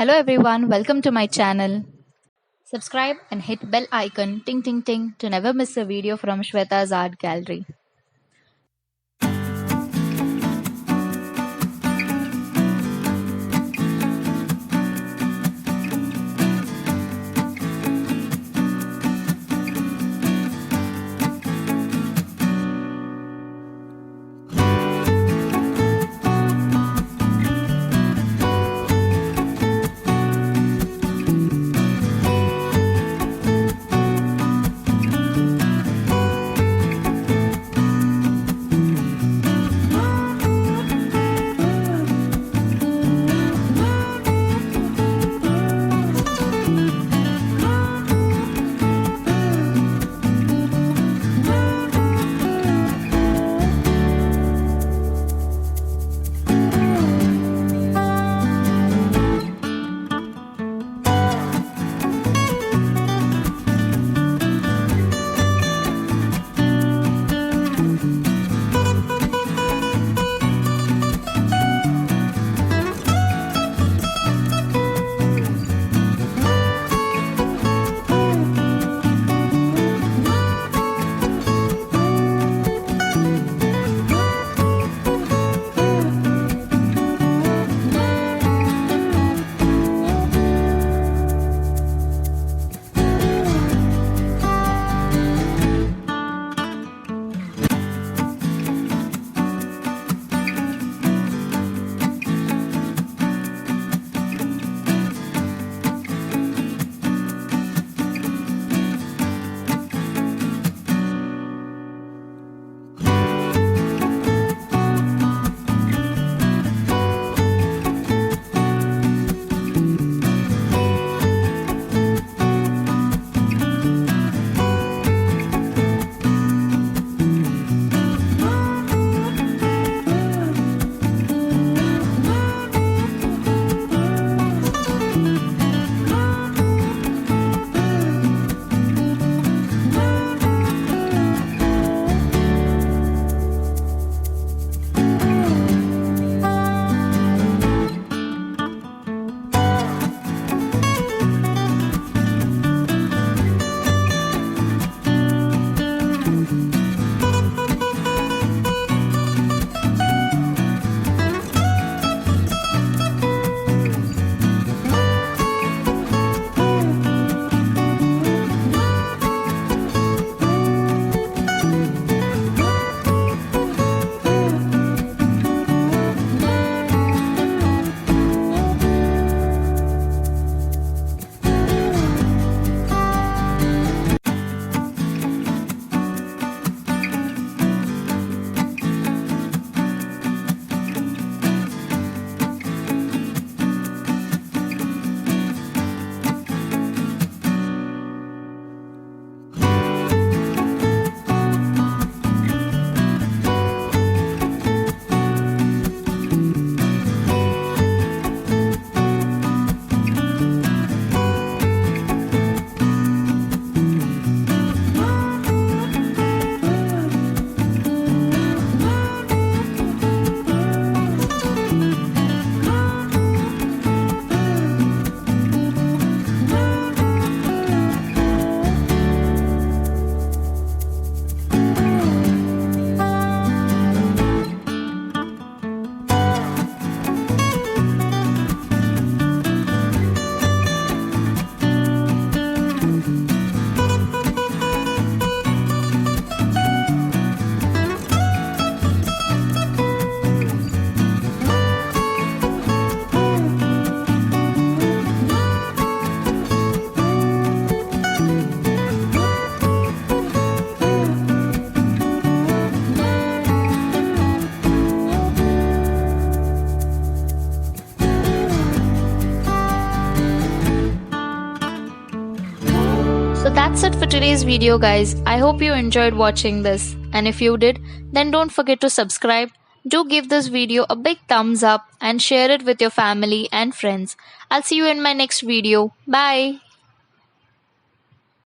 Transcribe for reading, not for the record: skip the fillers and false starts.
Hello everyone, welcome to my channel. Subscribe and hit bell icon ting ting ting to never miss a video from Shweta's Art Gallery. So that's it for today's video guys. I hope you enjoyed watching this, and if you did, then don't forget to subscribe. Do give this video a big thumbs up and share it with your family and friends. I'll see you in my next video. Bye.